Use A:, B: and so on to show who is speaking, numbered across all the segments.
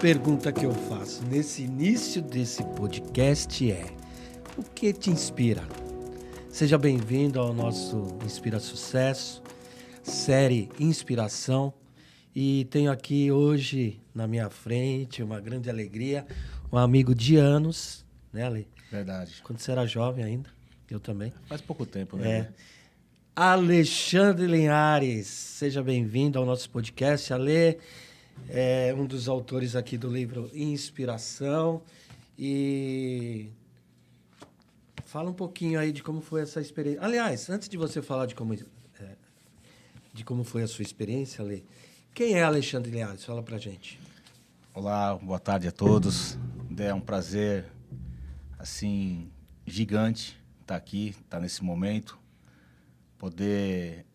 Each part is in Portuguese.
A: pergunta que eu faço nesse início desse podcast é: o que te inspira? Seja bem-vindo ao nosso Inspira Sucesso, série Inspiração. E tenho aqui hoje na minha frente uma grande alegria, um amigo de anos, né, Ale?
B: Verdade.
A: Quando você era jovem ainda, eu também.
B: Faz pouco tempo, né?
A: Alexandre Linhares, seja bem-vindo ao nosso podcast. Ale é um dos autores aqui do livro Inspiração. E fala um pouquinho aí de como foi essa experiência. Aliás, antes de você falar de como foi a sua experiência, Ale, quem é Alexandre Linhares? Fala pra gente.
B: Olá, boa tarde a todos. É um prazer, assim, gigante estar aqui, estar nesse momento. Poder,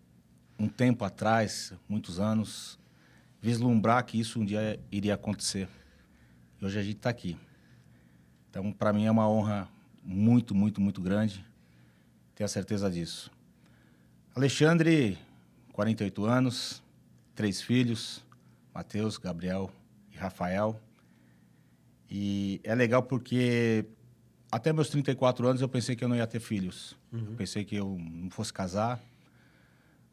B: um tempo atrás, muitos anos, vislumbrar que isso um dia iria acontecer. E hoje a gente está aqui. Então, para mim é uma honra muito, muito, muito grande. Tenho a certeza disso. Alexandre, 48 anos, 3 filhos, Mateus, Gabriel e Rafael. E é legal porque até meus 34 anos eu pensei que eu não ia ter filhos. Eu pensei que eu não fosse casar.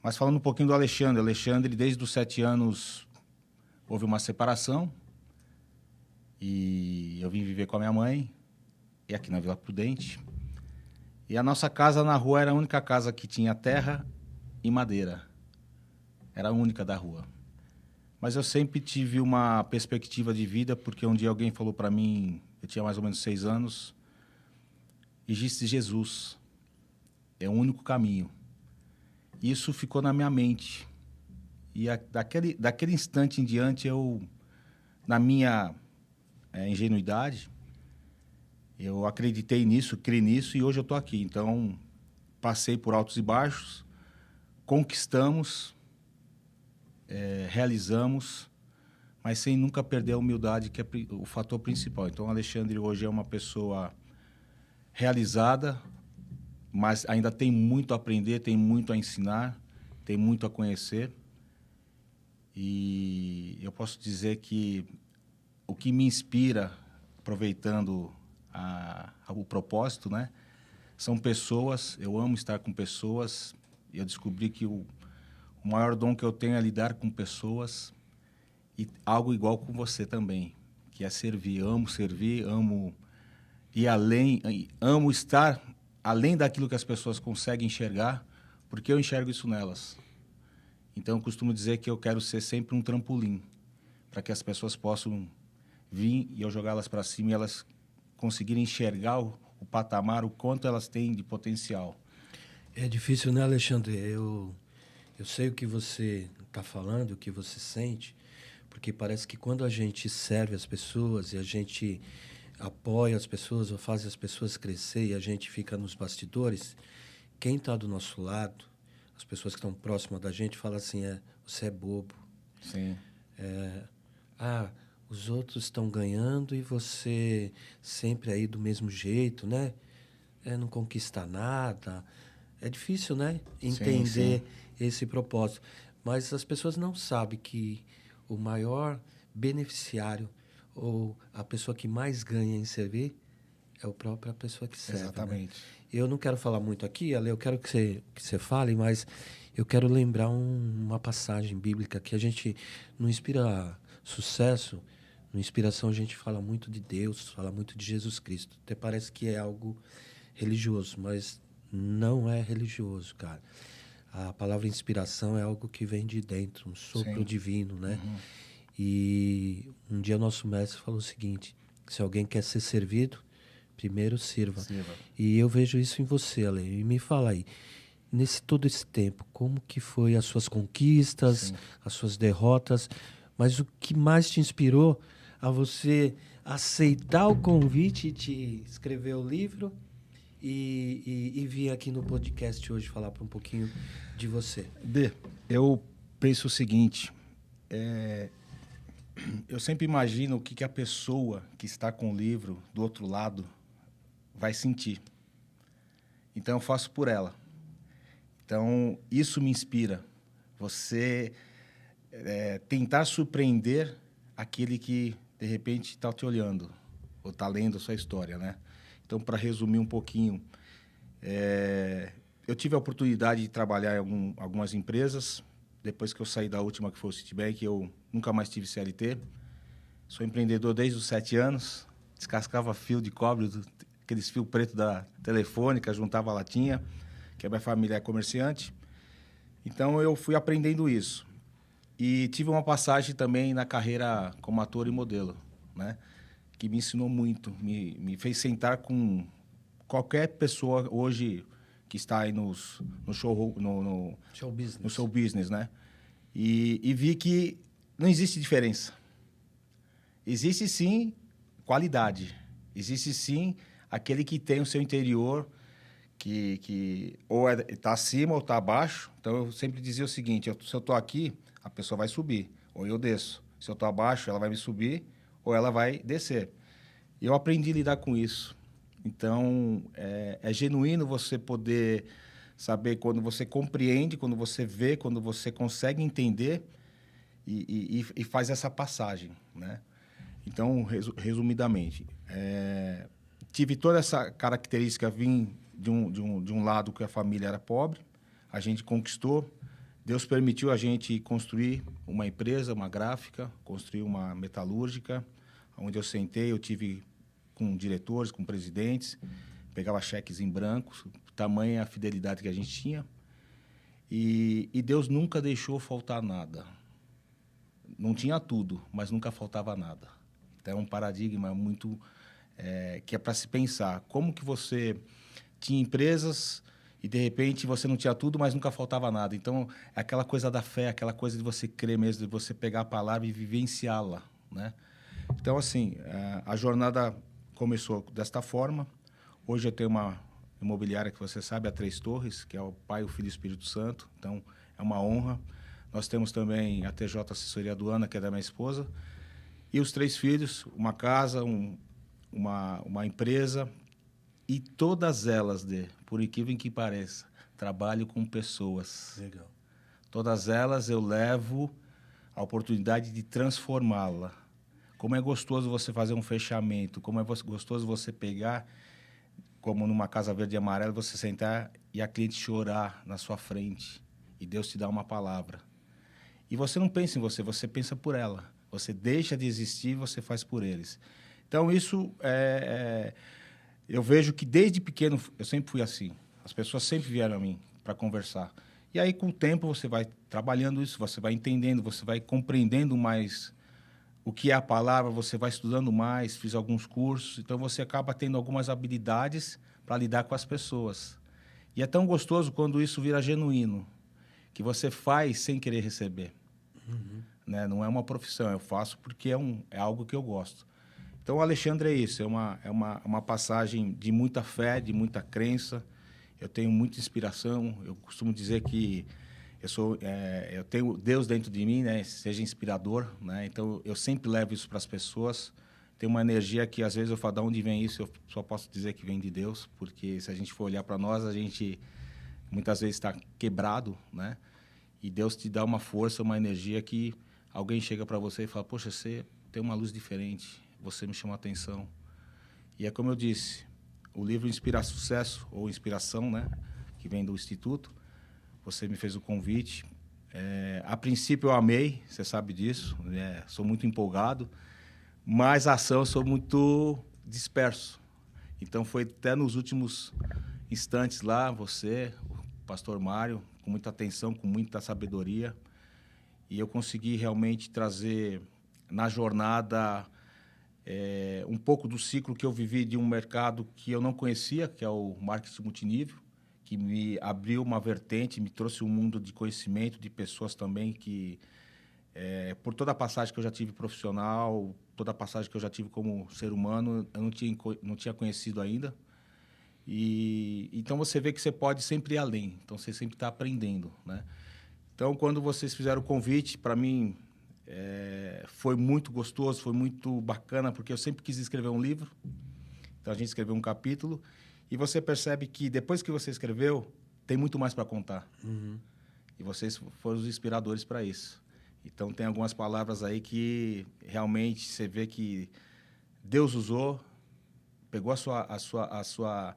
B: Mas falando um pouquinho do Alexandre. Alexandre, desde os 7 anos, houve uma separação. E eu vim viver com a minha mãe, e aqui na Vila Prudente. E a nossa casa na rua era a única casa que tinha terra e madeira. Era a única da rua. Mas eu sempre tive uma perspectiva de vida, porque um dia alguém falou para mim, eu tinha mais ou menos 6 anos, existe Jesus. É o único caminho. Isso ficou na minha mente. E daquele instante em diante, eu, na minha ingenuidade, eu acreditei nisso, criei nisso, e hoje eu estou aqui. Então, passei por altos e baixos, conquistamos, realizamos, mas sem nunca perder a humildade, que é o fator principal. Então, o Alexandre hoje é uma pessoa realizada, mas ainda tem muito a aprender, tem muito a ensinar, tem muito a conhecer. E eu posso dizer que o que me inspira, aproveitando o propósito, né, são pessoas. Eu amo estar com pessoas. E eu descobri que o maior dom que eu tenho é lidar com pessoas, e algo igual com você também, que é servir. Amo ir além, amo estar além daquilo que as pessoas conseguem enxergar, porque eu enxergo isso nelas. Então, eu costumo dizer que eu quero ser sempre um trampolim, para que as pessoas possam vir e eu jogá-las para cima e elas conseguirem enxergar o patamar, o quanto elas têm de potencial.
A: É difícil, né, Alexandre? Eu sei o que você está falando, o que você sente, porque parece que quando a gente serve as pessoas e a gente apoia as pessoas ou faz as pessoas crescer e a gente fica nos bastidores, quem está do nosso lado, as pessoas que estão próximas da gente, falam assim, você é bobo.
B: Sim.
A: Os outros estão ganhando e você sempre aí do mesmo jeito, né? Não conquista nada. É difícil, né? Entender esse propósito. Mas as pessoas não sabem que o maior beneficiário ou a pessoa que mais ganha em servir é a própria pessoa que serve.
B: Exatamente.
A: Né? Eu não quero falar muito aqui, Ale, eu quero que você fale, mas eu quero lembrar uma passagem bíblica que a gente, no Inspira Sucesso, no Inspiração, a gente fala muito de Deus, fala muito de Jesus Cristo. Até parece que é algo religioso, mas não é religioso, cara. A palavra inspiração é algo que vem de dentro, um sopro divino, né? Uhum. E um dia nosso mestre falou o seguinte: se alguém quer ser servido, primeiro sirva. E eu vejo isso em você, Ale. E me fala aí, todo esse tempo, como que foi as suas conquistas, as suas derrotas, mas o que mais te inspirou a você aceitar o convite de escrever o livro e vir aqui no podcast hoje falar um pouquinho de você?
B: Eu penso o seguinte, eu sempre imagino o que a pessoa que está com o livro do outro lado vai sentir. Então, eu faço por ela. Então, isso me inspira. Você tentar surpreender aquele que de repente, está te olhando, ou está lendo a sua história, né? Então, para resumir um pouquinho, eu tive a oportunidade de trabalhar em algumas empresas. Depois que eu saí da última, que foi o Citibank, eu nunca mais tive CLT. Sou empreendedor desde os 7 anos. Descascava fio de cobre, aqueles fios pretos da telefônica, juntava latinha, que a minha família é comerciante. Então, eu fui aprendendo isso. E tive uma passagem também na carreira como ator e modelo, né? Que me ensinou muito, me fez sentar com qualquer pessoa hoje que está aí no
A: Show business.
B: No show business, né? E vi que não existe diferença. Existe sim qualidade. Existe sim aquele que tem o seu interior que ou está acima ou está abaixo. Então, eu sempre dizia o seguinte, se eu estou aqui, a pessoa vai subir, ou eu desço. Se eu estou abaixo, ela vai me subir ou ela vai descer. E eu aprendi a lidar com isso. Então, é genuíno você poder saber quando você compreende, quando você vê, quando você consegue entender e faz essa passagem, né? Então, resumidamente, tive toda essa característica, vim de um lado que a família era pobre, a gente conquistou, Deus permitiu a gente construir uma empresa, uma gráfica, construir uma metalúrgica, onde eu sentei, eu tive com diretores, com presidentes, pegava cheques em branco, tamanha a fidelidade que a gente tinha. E Deus nunca deixou faltar nada. Não tinha tudo, mas nunca faltava nada. Então, é um paradigma muito que é para se pensar. Como que você tinha empresas e, de repente, você não tinha tudo, mas nunca faltava nada. Então, é aquela coisa da fé, aquela coisa de você crer mesmo, de você pegar a palavra e vivenciá-la, né? Então, assim, a jornada começou desta forma. Hoje eu tenho uma imobiliária que você sabe, a Três Torres, que é o Pai, o Filho e o Espírito Santo. Então, é uma honra. Nós temos também a TJ Assessoria Aduana, que é da minha esposa. E os 3 filhos, uma casa, uma empresa. E todas elas, por incrível que pareça, trabalho com pessoas.
A: Legal.
B: Todas elas eu levo a oportunidade de transformá-la. Como é gostoso você fazer um fechamento, como é gostoso você pegar, como numa casa verde e amarela, você sentar e a cliente chorar na sua frente e Deus te dá uma palavra. E você não pensa em você, você pensa por ela. Você deixa de existir e você faz por eles. Então, isso eu vejo que desde pequeno eu sempre fui assim. As pessoas sempre vieram a mim para conversar. E aí, com o tempo, você vai trabalhando isso, você vai entendendo, você vai compreendendo mais o que é a palavra, você vai estudando mais, fiz alguns cursos, então você acaba tendo algumas habilidades para lidar com as pessoas. E é tão gostoso quando isso vira genuíno, que você faz sem querer receber.
A: Uhum.
B: Né? Não é uma profissão, eu faço porque é algo que eu gosto. Então, o Alexandre é isso, é uma passagem de muita fé, de muita crença. Eu tenho muita inspiração, eu costumo dizer que eu tenho Deus dentro de mim, né? Seja inspirador, né? Então, eu sempre levo isso para as pessoas. Tem uma energia que, às vezes, eu falo, de onde vem isso? Eu só posso dizer que vem de Deus, porque se a gente for olhar para nós, a gente muitas vezes está quebrado, né? E Deus te dá uma força, uma energia que alguém chega para você e fala, poxa, você tem uma luz diferente, você me chamou a atenção. E é como eu disse, o livro Inspirar Sucesso, ou Inspiração, né? Que vem do Instituto. Você me fez o convite. A princípio eu amei, você sabe disso, né? Sou muito empolgado, mas a ação eu sou muito disperso. Então foi até nos últimos instantes lá, você, o pastor Mário, com muita atenção, com muita sabedoria, e eu consegui realmente trazer na jornada um pouco do ciclo que eu vivi de um mercado que eu não conhecia, que é o marketing multinível, que me abriu uma vertente, me trouxe um mundo de conhecimento, de pessoas também que, por toda a passagem que eu já tive profissional, toda a passagem que eu já tive como ser humano, eu não tinha conhecido ainda. E então você vê que você pode sempre ir além, então você sempre está aprendendo, né? Então, quando vocês fizeram o convite, para mim foi muito gostoso, foi muito bacana, porque eu sempre quis escrever um livro. Então, a gente escreveu um capítulo. E você percebe que, depois que você escreveu, tem muito mais para contar.
A: Uhum.
B: E vocês foram os inspiradores para isso. Então, tem algumas palavras aí que realmente você vê que Deus usou, pegou a sua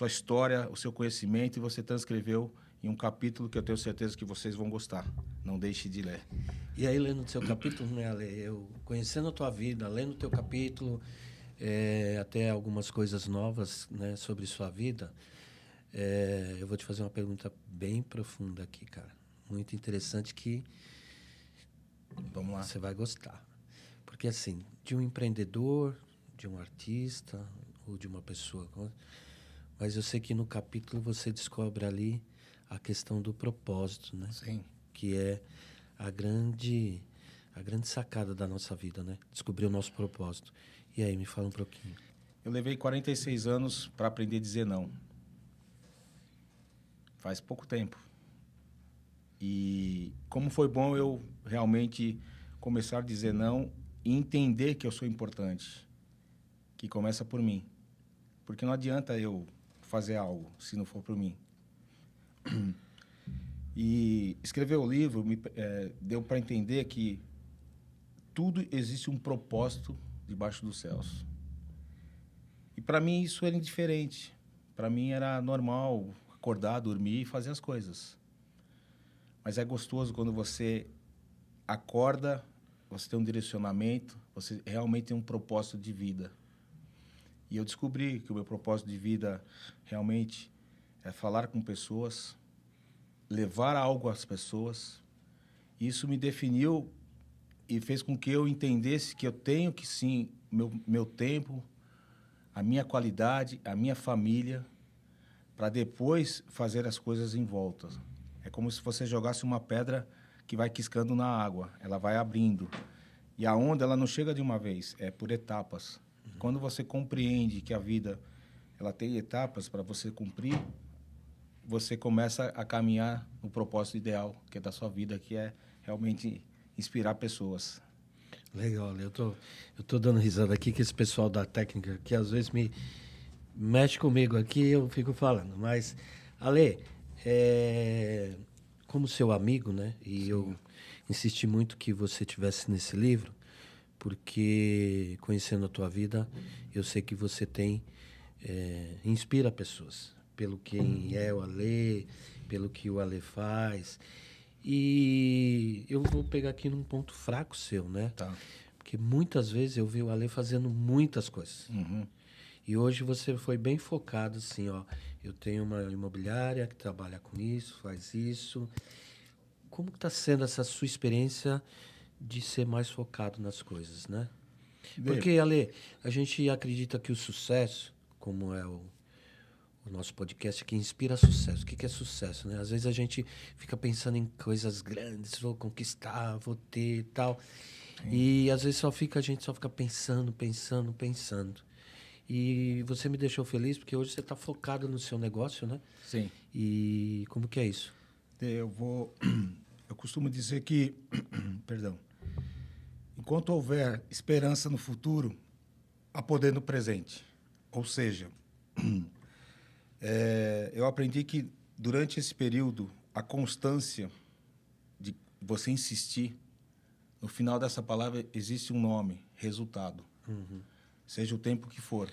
B: história, o seu conhecimento, e você transcreveu em um capítulo que eu tenho certeza que vocês vão gostar. Não deixe de ler.
A: E aí, lendo o seu capítulo, né, Ale, eu conhecendo a tua vida, lendo o teu capítulo, até algumas coisas novas, né, sobre sua vida, eu vou te fazer uma pergunta bem profunda aqui, cara. Muito interessante que
B: Vamos lá.
A: você vai gostar. Porque, assim, de um empreendedor, de um artista ou de uma pessoa... Mas eu sei que no capítulo você descobre ali a questão do propósito, né?
B: Sim.
A: Que é a grande sacada da nossa vida, né? Descobrir o nosso propósito. E aí, me fala um pouquinho.
B: Eu levei 46 anos para aprender a dizer não. Faz pouco tempo. E como foi bom eu realmente começar a dizer não e entender que eu sou importante, que começa por mim. Porque não adianta eu fazer algo se não for por mim. E escrever o livro deu para entender que tudo existe um propósito debaixo dos céus. E para mim isso era indiferente. Para mim era normal acordar, dormir e fazer as coisas. Mas é gostoso quando você acorda, você tem um direcionamento, você realmente tem um propósito de vida. E eu descobri que o meu propósito de vida realmente é falar com pessoas, levar algo às pessoas. Isso me definiu e fez com que eu entendesse que eu tenho que, sim, meu tempo, a minha qualidade, a minha família, para depois fazer as coisas em volta. É como se você jogasse uma pedra que vai quiscando na água, ela vai abrindo. E a onda, ela não chega de uma vez, é por etapas. Quando você compreende que a vida ela tem etapas para você cumprir, você começa a caminhar no propósito ideal, que é da sua vida, que é realmente inspirar pessoas.
A: Legal, eu tô dando risada aqui, que esse pessoal da técnica, que às vezes me mexe comigo aqui, eu fico falando. Mas, Ale, como seu amigo, né? E
B: Sim.
A: eu insisti muito que você tivesse nesse livro, porque conhecendo a tua vida, eu sei que você inspira pessoas pelo quem é o Ale, pelo que o Ale faz. E eu vou pegar aqui num ponto fraco seu, né?
B: Tá.
A: Porque muitas vezes eu vi o Ale fazendo muitas coisas.
B: Uhum.
A: E hoje você foi bem focado, assim, ó. Eu tenho uma imobiliária que trabalha com isso, faz isso. Como que está sendo essa sua experiência de ser mais focado nas coisas, né? Porque, Ale, a gente acredita que o sucesso, como é o nosso podcast, que inspira sucesso. O que é sucesso, né? Às vezes a gente fica pensando em coisas grandes, vou conquistar, vou ter e tal. Sim. E às vezes a gente só fica pensando. E você me deixou feliz porque hoje você está focado no seu negócio, né?
B: Sim.
A: E como que é isso?
B: Eu costumo dizer que, perdão, enquanto houver esperança no futuro, há poder no presente. Ou seja, eu aprendi que durante esse período, a constância de você insistir, no final dessa palavra existe um nome, resultado.
A: Uhum.
B: Seja o tempo que for.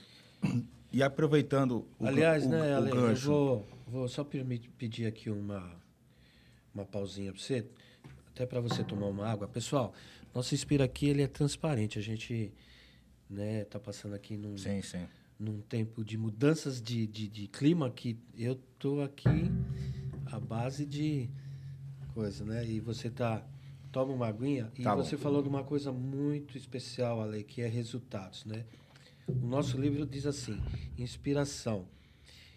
B: E aproveitando o gancho...
A: Eu vou só pedir aqui uma pausinha para você, até para você tomar uma água. Pessoal, nosso Inspira aqui ele é transparente. A gente tá passando aqui num tempo de mudanças de clima que eu tô aqui à base de coisa, né? E você toma uma aguinha e você falou de uma coisa muito especial, Ale, que é resultados, né? O nosso livro diz assim: inspiração,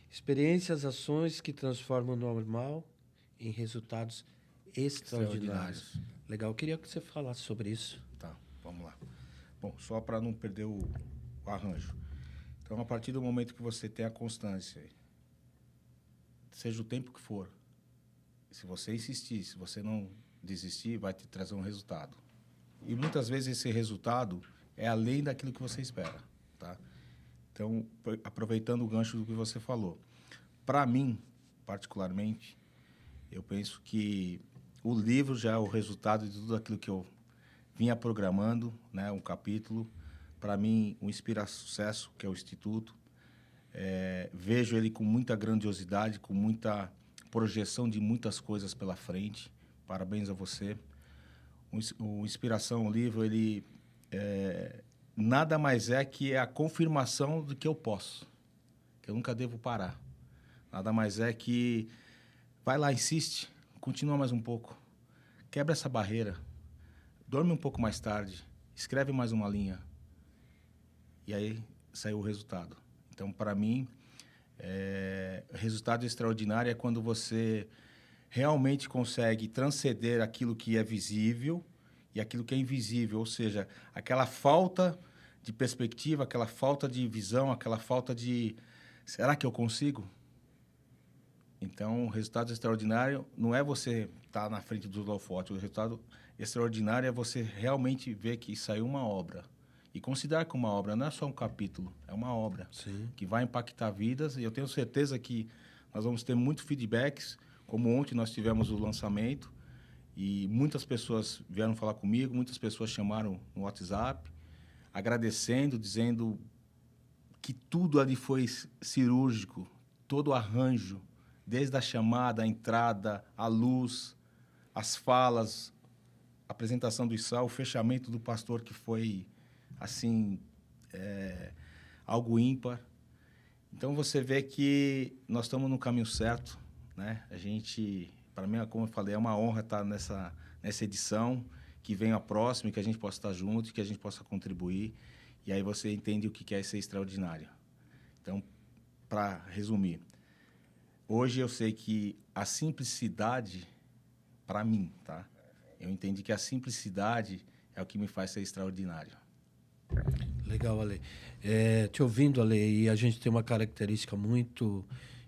A: experiências, ações que transformam o normal em resultados extraordinários. Legal, eu queria que você falasse sobre isso.
B: Tá, vamos lá. Bom, só para não perder o arranjo. Então, a partir do momento que você tem a constância, seja o tempo que for, se você insistir, se você não desistir, vai te trazer um resultado. E muitas vezes esse resultado é além daquilo que você espera, tá? Então, aproveitando o gancho do que você falou, para mim, particularmente, eu penso que o livro já é o resultado de tudo aquilo que eu vinha programando, né? Um capítulo. Para mim, o Inspira Sucesso, que é o Instituto. Vejo ele com muita grandiosidade, com muita projeção de muitas coisas pela frente. Parabéns a você. O Inspiração, o livro, ele nada mais é que a confirmação de que eu posso, que eu nunca devo parar. Nada mais é que vai lá, insiste, continua mais um pouco, quebra essa barreira, dorme um pouco mais tarde, escreve mais uma linha. E aí saiu o resultado. Então, para mim, resultado extraordinário é quando você realmente consegue transcender aquilo que é visível e aquilo que é invisível, ou seja, aquela falta de perspectiva, aquela falta de visão, aquela falta de será que eu consigo? Então, o resultado extraordinário não é você estar na frente dos holofotes, o resultado extraordinário é você realmente ver que saiu uma obra. E considerar que uma obra não é só um capítulo, é uma obra.
A: Sim.
B: Que vai impactar vidas. E eu tenho certeza que nós vamos ter muitos feedbacks, como ontem nós tivemos o lançamento, e muitas pessoas vieram falar comigo, muitas pessoas chamaram no WhatsApp, agradecendo, dizendo que tudo ali foi cirúrgico, todo o arranjo, desde a chamada, a entrada, a luz, as falas, a apresentação do Issal, o fechamento do pastor, que foi assim, algo ímpar. Então, você vê que nós estamos no caminho certo, né? A gente, para mim, como eu falei, é uma honra estar nessa edição, que venha a próxima, que a gente possa estar junto, que a gente possa contribuir. E aí você entende o que é ser extraordinário. Então, para resumir, hoje eu sei que a simplicidade, para mim, tá? Eu entendi que a simplicidade é o que me faz ser extraordinário.
A: Legal, Ale. Te ouvindo, Ale, e a gente tem uma característica muito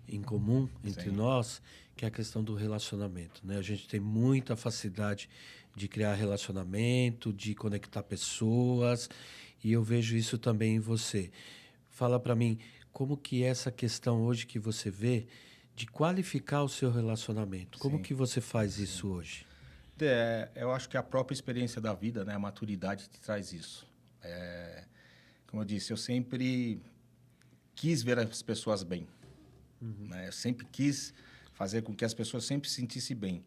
A: em comum entre
B: Sim.
A: nós, que é a questão do relacionamento, né? A gente tem muita facilidade de criar relacionamento, de conectar pessoas, e eu vejo isso também em você. Fala para mim, como que é essa questão hoje que você vê de qualificar o seu relacionamento? Como
B: Sim.
A: que você faz isso hoje?
B: Eu acho que a própria experiência da vida, né, a maturidade te traz isso. Como eu disse, eu sempre quis ver as pessoas bem. Né? Eu sempre quis fazer com que as pessoas sempre se sentissem bem.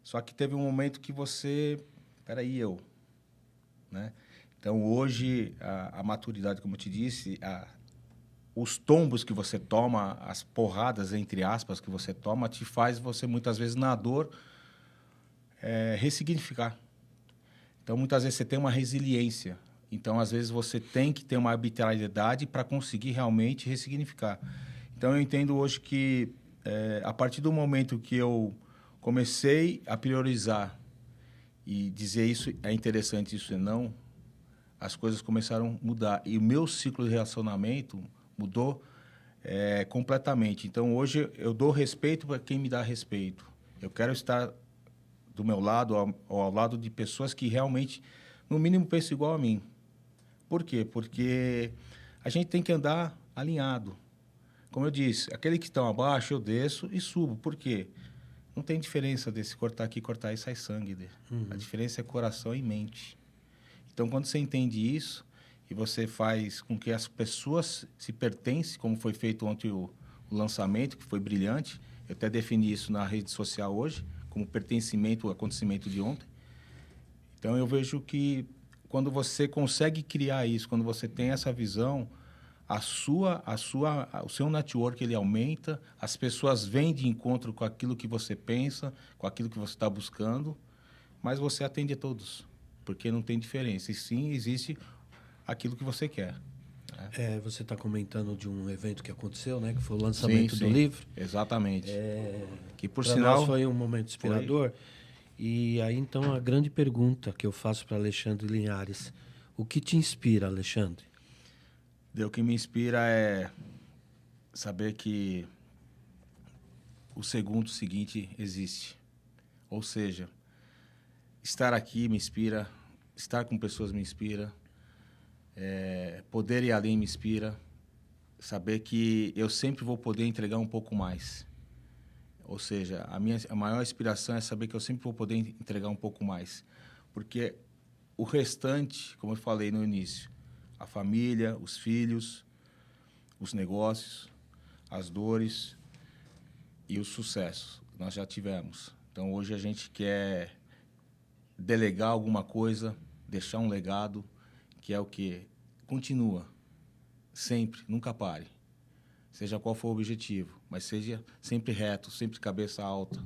B: Só que teve um momento que você... Peraí, eu... Né? Então, hoje, a maturidade, como eu te disse, os tombos que você toma, as porradas, entre aspas, que você toma, te faz você, muitas vezes, na dor, ressignificar. Então, muitas vezes, você tem uma resiliência. Então, às vezes, você tem que ter uma arbitrariedade para conseguir realmente ressignificar. Então, eu entendo hoje que, a partir do momento que eu comecei a priorizar e dizer isso é interessante, isso é não, as coisas começaram a mudar. E o meu ciclo de relacionamento mudou completamente. Então, hoje, eu dou respeito para quem me dá respeito. Eu quero estar do meu lado ou ao lado de pessoas que realmente, no mínimo, pensam igual a mim. Por quê? Porque a gente tem que andar alinhado. Como eu disse, aquele que estão abaixo, eu desço e subo. Por quê? Não tem diferença desse cortar aqui, cortar aí, sai sangue. A diferença é coração e mente. Então, quando você entende isso e você faz com que as pessoas se pertencem, como foi feito ontem o lançamento, que foi brilhante, eu até defini isso na rede social hoje, como pertencimento ao acontecimento de ontem. Então, eu vejo que quando você consegue criar isso, quando você tem essa visão, o seu network ele aumenta, as pessoas vêm de encontro com aquilo que você pensa, com aquilo que você está buscando, mas você atende a todos, porque não tem diferença. E sim, existe aquilo que você quer.
A: Você está comentando de um evento que aconteceu, né? Que foi o lançamento do livro.
B: Exatamente. Que, por
A: Para
B: sinal,
A: nós foi um momento inspirador. E aí, então, a grande pergunta que eu faço para Alexandre Linhares. O que te inspira, Alexandre?
B: O que me inspira é saber que o segundo seguinte existe. Ou seja, estar aqui me inspira, estar com pessoas me inspira, poder ir além me inspira, saber que eu sempre vou poder entregar um pouco mais. Ou seja, a maior inspiração é saber que eu sempre vou poder entregar um pouco mais. Porque o restante, como eu falei no início, a família, os filhos, os negócios, as dores e o sucesso nós já tivemos. Então, hoje a gente quer delegar alguma coisa, deixar um legado, que é o quê? Continua, sempre, nunca pare. Seja qual for o objetivo, mas seja sempre reto, sempre cabeça alta.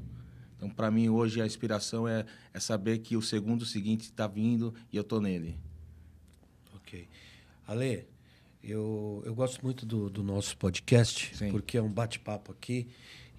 B: Então, para mim, hoje, a inspiração é saber que o segundo seguinte está vindo e eu estou nele.
A: Ok. Ale, eu gosto muito do nosso podcast,
B: Sim.
A: porque é um bate-papo aqui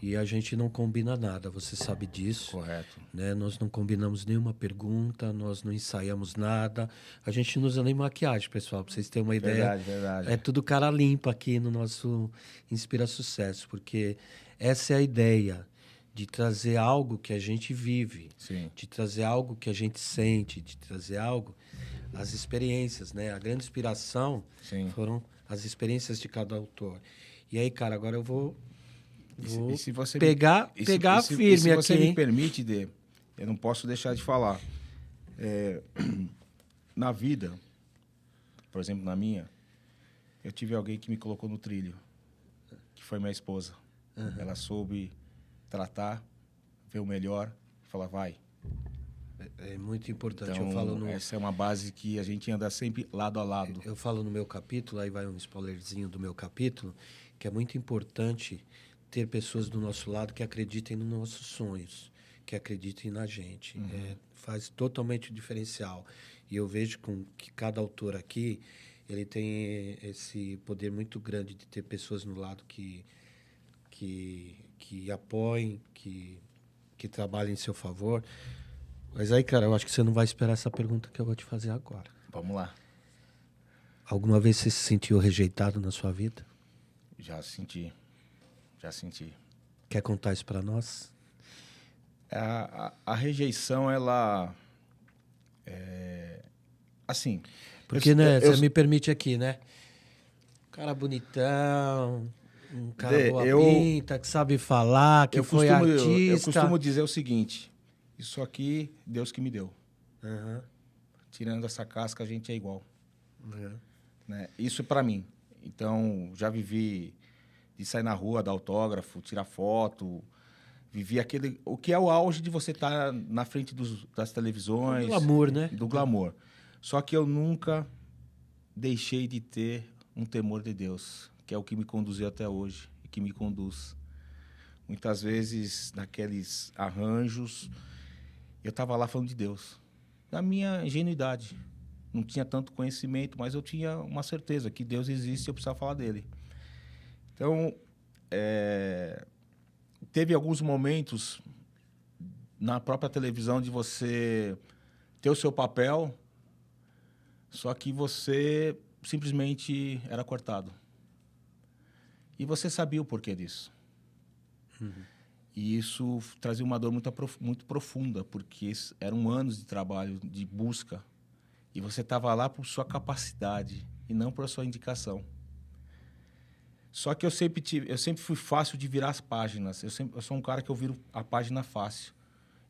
A: e a gente não combina nada, você sabe disso.
B: Correto.
A: Né? Nós não combinamos nenhuma pergunta, nós não ensaiamos nada. A gente não usa nem maquiagem, pessoal, para vocês terem uma ideia.
B: Verdade.
A: É tudo cara limpa aqui no nosso Inspira Sucesso, porque essa é a ideia de trazer algo que a gente vive,
B: Sim.
A: de trazer algo que a gente sente, de trazer algo, as experiências, né? A grande inspiração
B: Sim.
A: foram as experiências de cada autor. E aí, cara, agora eu vou
B: E se você
A: pegar firme
B: se você
A: aqui,
B: me
A: hein?
B: permite, Dê, eu não posso deixar de falar. Na vida, por exemplo, na minha, eu tive alguém que me colocou no trilho, que foi minha esposa. Ela soube tratar, ver o melhor e falar, vai.
A: É muito importante.
B: Então,
A: Eu falo no,
B: essa é uma base que a gente anda sempre lado a lado.
A: eu falo no meu capítulo, aí vai um spoilerzinho do meu capítulo, que é muito importante ter pessoas do nosso lado que acreditem nos nossos sonhos, que acreditem na gente. Faz totalmente o diferencial. E eu vejo que cada autor aqui, ele tem esse poder muito grande de ter pessoas no lado que apoiem, que trabalhem em seu favor. Mas aí, cara, eu acho que você não vai esperar essa pergunta que eu vou te fazer agora.
B: Vamos lá.
A: Alguma vez você se sentiu rejeitado na sua vida?
B: Já senti.
A: Quer contar isso para nós?
B: A rejeição, ela... assim...
A: Porque, né, você me permite aqui, né? Um cara bonitão, um cara boa pinta, que sabe falar, que foi artista.
B: Eu costumo dizer o seguinte, isso aqui, Deus que me deu. Tirando essa casca, a gente é igual. Né? Isso é para mim. Então, já vivi de sair na rua, dar autógrafo, tirar foto, vivi o que é o auge de você estar na frente das televisões.
A: Do glamour, né?
B: Do glamour. Só que eu nunca deixei de ter um temor de Deus, que é o que me conduziu até hoje e que me conduz. Muitas vezes, naqueles arranjos, eu estava lá falando de Deus. Na minha ingenuidade. Não tinha tanto conhecimento, mas eu tinha uma certeza que Deus existe e eu precisava falar dele. Então, teve alguns momentos na própria televisão de você ter o seu papel, só que você simplesmente era cortado. E você sabia o porquê disso. E isso trazia uma dor muito profunda, porque eram anos de trabalho, de busca. E você estava lá por sua capacidade e não por sua indicação. Só que eu sempre fui fácil de virar as páginas. Eu sou um cara que eu viro a página fácil.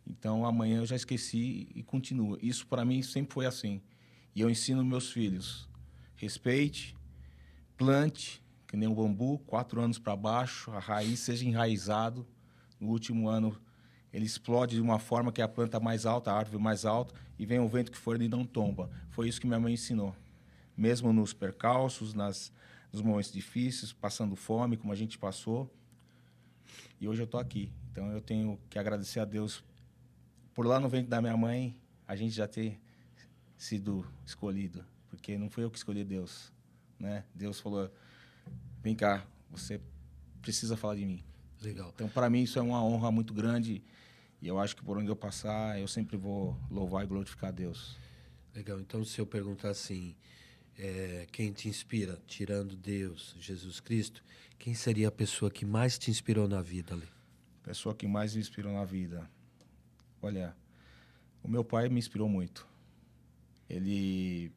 B: Então, amanhã eu já esqueci e continua. Isso, para mim, sempre foi assim. E eu ensino meus filhos. Respeite, plante, que nem um bambu, 4 anos para baixo, a raiz seja enraizado. No último ano, ele explode de uma forma que é a planta mais alta, a árvore mais alta, e vem o vento que for, ele não tomba. Foi isso que minha mãe ensinou. Mesmo nos percalços, nos momentos difíceis, passando fome, como a gente passou. E hoje eu estou aqui. Então, eu tenho que agradecer a Deus por lá no ventre da minha mãe, a gente já ter sido escolhido. Porque não foi eu que escolhi Deus. Né? Deus falou, vem cá, você precisa falar de mim.
A: Legal.
B: Então, para mim, isso é uma honra muito grande. E eu acho que por onde eu passar, eu sempre vou louvar e glorificar a Deus.
A: Legal. Então, se eu perguntar assim, quem te inspira, tirando Deus, Jesus Cristo, quem seria a pessoa que mais te inspirou na vida, Ale?
B: A pessoa que mais me inspirou na vida? Olha, o meu pai me inspirou muito. Ele,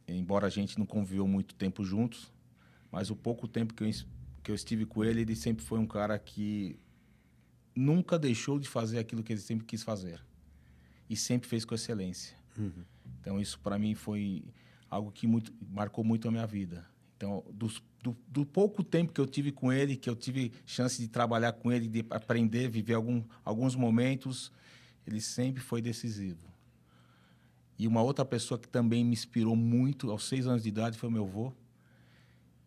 B: embora a gente não conviveu muito tempo juntos, mas o pouco tempo que eu estive com ele, ele sempre foi um cara que nunca deixou de fazer aquilo que ele sempre quis fazer. E sempre fez com excelência. Então, isso para mim foi algo que marcou muito a minha vida. Então, do pouco tempo que eu tive com ele, que eu tive chance de trabalhar com ele, de aprender, viver alguns momentos, ele sempre foi decisivo. E uma outra pessoa que também me inspirou muito, aos 6 anos de idade, foi o meu avô.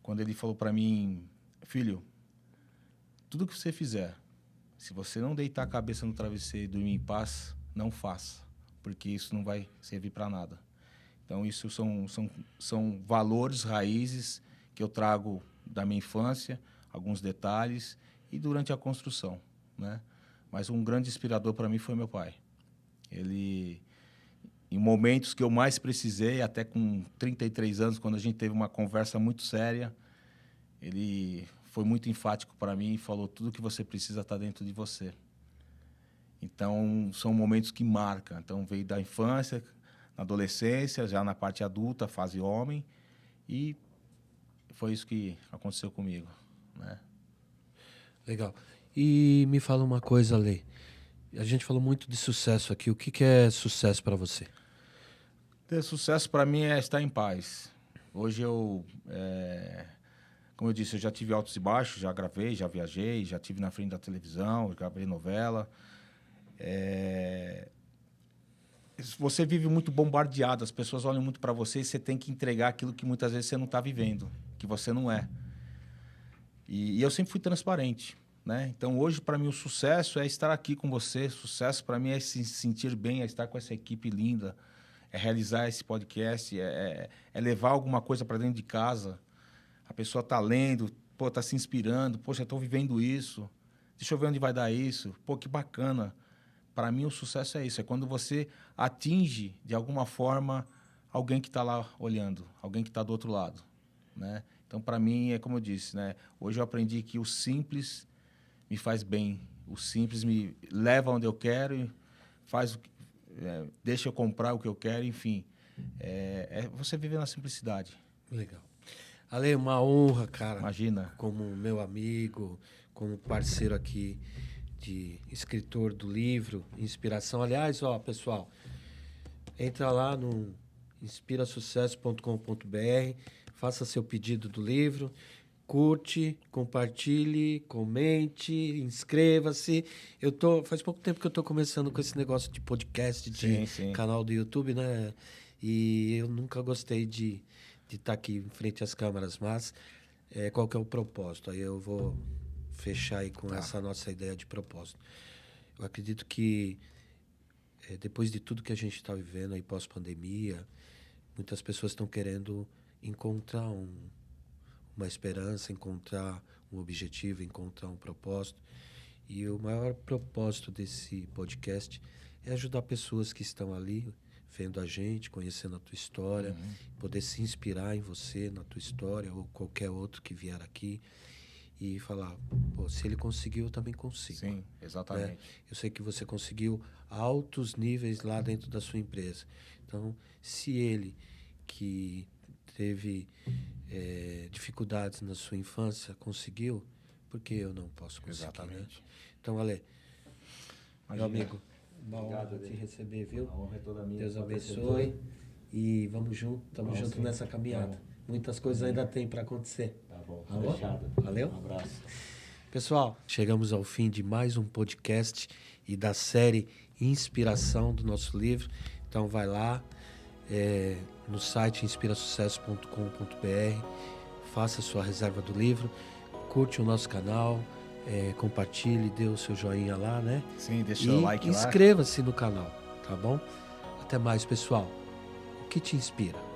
B: Quando ele falou para mim, filho, tudo que você fizer, se você não deitar a cabeça no travesseiro e dormir em paz, não faça, porque isso não vai servir para nada. Então, isso são valores, raízes que eu trago da minha infância, alguns detalhes, e durante a construção, né? Mas um grande inspirador para mim foi meu pai. Ele, em momentos que eu mais precisei, até com 33 anos, quando a gente teve uma conversa muito séria, ele foi muito enfático para mim e falou: tudo que você precisa está dentro de você. Então, são momentos que marcam. Então, veio da infância, na adolescência, já na parte adulta, fase homem, e foi isso que aconteceu comigo, né?
A: Legal. E me fala uma coisa, Lê. A gente falou muito de sucesso aqui. O que é sucesso para você?
B: Ter sucesso para mim é estar em paz. Hoje como eu disse, eu já tive altos e baixos, já gravei, já viajei, já tive na frente da televisão, gravei novela. Você vive muito bombardeado, as pessoas olham muito para você e você tem que entregar aquilo que muitas vezes você não está vivendo, que você não é. E eu sempre fui transparente, né? Então, hoje, para mim, o sucesso é estar aqui com você, sucesso para mim é se sentir bem, é estar com essa equipe linda, é realizar esse podcast, é levar alguma coisa para dentro de casa. A pessoa está lendo, está se inspirando, poxa, estou vivendo isso, deixa eu ver onde vai dar isso, que bacana. Para mim, o sucesso é isso, é quando você atinge, de alguma forma, alguém que está lá olhando, alguém que está do outro lado, né? Então, para mim, é como eu disse, né? Hoje eu aprendi que o simples me faz bem, o simples me leva onde eu quero e deixa eu comprar o que eu quero, enfim. Você viver na simplicidade.
A: Legal. Ale, uma honra, cara.
B: Imagina.
A: Como meu amigo, como parceiro aqui de escritor do livro, Inspiração. Aliás, pessoal, entra lá no inspirasucesso.com.br, faça seu pedido do livro, curte, compartilhe, comente, inscreva-se. Faz pouco tempo que eu estou começando com esse negócio de podcast, de canal do YouTube, né? E eu nunca gostei de estar aqui em frente às câmeras, mas qual que é o propósito? Aí eu vou fechar aí com essa nossa ideia de propósito. Eu acredito que depois de tudo que a gente está vivendo aí pós-pandemia, muitas pessoas estão querendo encontrar uma esperança, encontrar um objetivo, encontrar um propósito. E o maior propósito desse podcast é ajudar pessoas que estão ali vendo a gente, conhecendo a tua história, poder se inspirar em você, na tua história, ou qualquer outro que vier aqui e falar, se ele conseguiu, eu também consigo.
B: Sim, exatamente.
A: Eu sei que você conseguiu altos níveis lá dentro da sua empresa. Então, se ele, que teve dificuldades na sua infância, conseguiu, por que eu não posso conseguir?
B: Exatamente.
A: Né? Então, Ale, meu amigo,
B: uma honra
A: te receber, viu?
B: A honra é toda minha.
A: Deus abençoe. E vamos junto, estamos juntos nessa caminhada. Muitas coisas ainda tem para acontecer.
B: Tá bom,
A: fechado. Valeu?
B: Um abraço.
A: Pessoal, chegamos ao fim de mais um podcast e da série Inspiração do nosso livro. Então vai lá no site inspirasucesso.com.br, faça sua reserva do livro, curte o nosso canal, compartilhe, dê o seu joinha lá, né?
B: Sim, deixa o like lá.
A: E inscreva-se no canal, tá bom? Até mais, pessoal. O que te inspira?